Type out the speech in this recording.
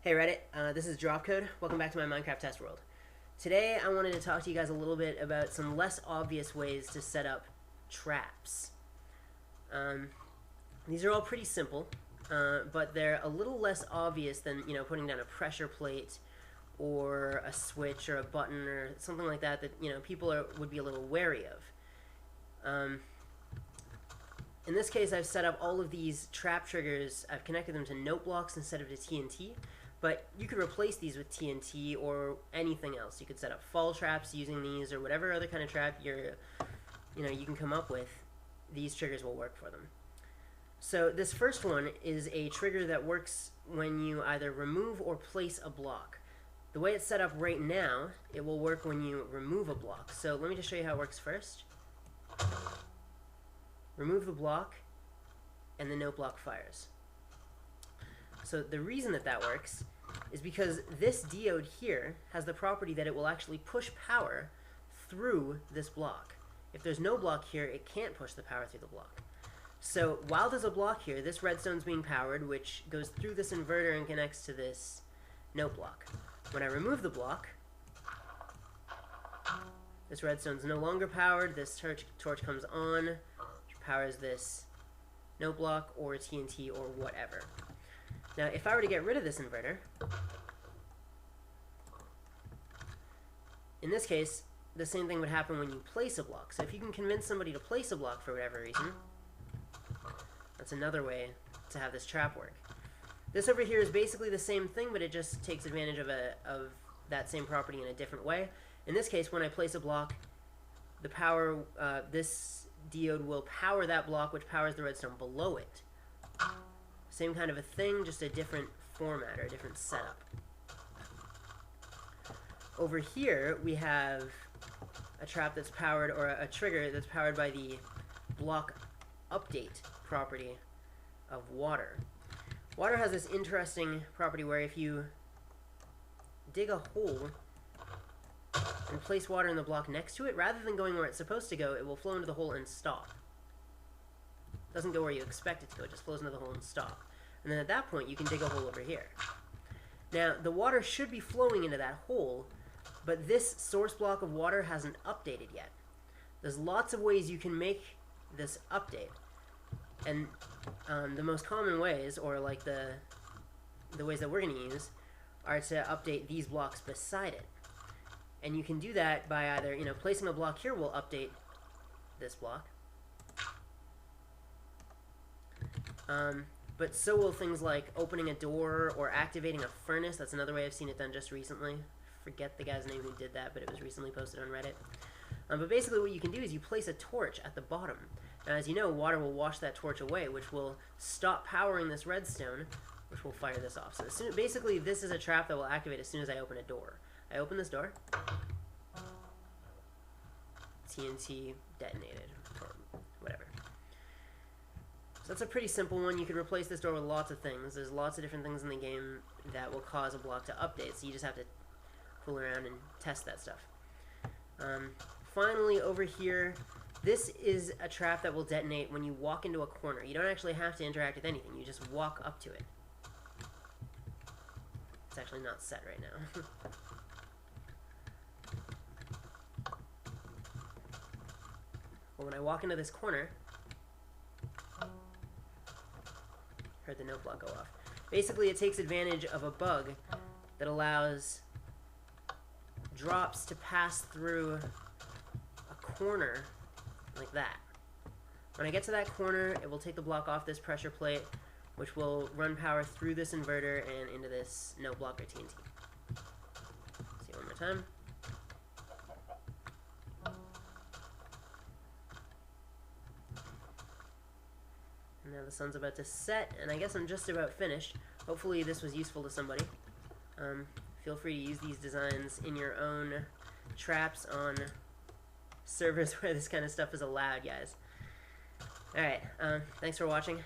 Hey Reddit, this is Dropcode. Welcome back to my Minecraft test world. Today I wanted to talk to you guys a little bit about some less obvious ways to set up traps. These are all pretty simple, but they're a little less obvious than putting down a pressure plate or a switch or a button or something like that people would be a little wary of. In this case, I've set up all of these trap triggers. I've connected them to note blocks instead of to TNT. But you could replace these with TNT or anything else. You could set up fall traps using these or whatever other kind of trap you can come up with. These triggers will work for them. So this first one is a trigger that works when you either remove or place a block. The way it's set up right now, it will work when you remove a block. So let me just show you how it works first. Remove the block, and the note block fires. So the reason that works is because this diode here has the property that it will actually push power through this block. If there's no block here, it can't push the power through the block. So while there's a block here, this redstone's being powered, which goes through this inverter and connects to this note block. When I remove the block, this redstone's no longer powered, this torch comes on, which powers this note block or TNT or whatever. Now, if I were to get rid of this inverter, in this case, the same thing would happen when you place a block. So if you can convince somebody to place a block for whatever reason, that's another way to have this trap work. This over here is basically the same thing, but it just takes advantage of that same property in a different way. In this case, when I place a block, the power, this diode will power that block, which powers the redstone below it. Same kind of a thing, just a different format or a different setup. Over here, we have a trap that's powered, or a trigger that's powered by the block update property of water. Water has this interesting property where if you dig a hole and place water in the block next to it, rather than going where it's supposed to go, it will flow into the hole and stop. It doesn't go where you expect it to go, it just flows into the hole and stop. And then at that point, you can dig a hole over here. Now, the water should be flowing into that hole, but this source block of water hasn't updated yet. There's lots of ways you can make this update. And the most common ways, or like the ways that we're going to use, are to update these blocks beside it. And you can do that by either, placing a block here will update this block. But so will things like opening a door or activating a furnace. That's another way I've seen it done just recently. Forget the guy's name who did that, but it was recently posted on Reddit. But basically what you can do is you place a torch at the bottom. And as you know, water will wash that torch away, which will stop powering this redstone, which will fire this off. So basically this is a trap that will activate as soon as I open a door. I open this door. TNT detonated, or whatever. So that's a pretty simple one. You could replace this door with lots of things. There's lots of different things in the game that will cause a block to update, so you just have to fool around and test that stuff. Finally, over here, this is a trap that will detonate when you walk into a corner. You don't actually have to interact with anything. You just walk up to it. It's actually not set right now. Well, when I walk into this corner, heard the note block go off. Basically, it takes advantage of a bug that allows drops to pass through a corner like that. When I get to that corner, it will take the block off this pressure plate, which will run power through this inverter and into this note block or TNT. See it one more time. Now the sun's about to set, and I guess I'm just about finished. Hopefully this was useful to somebody. Feel free to use these designs in your own traps on servers where this kind of stuff is allowed, guys. Alright, thanks for watching.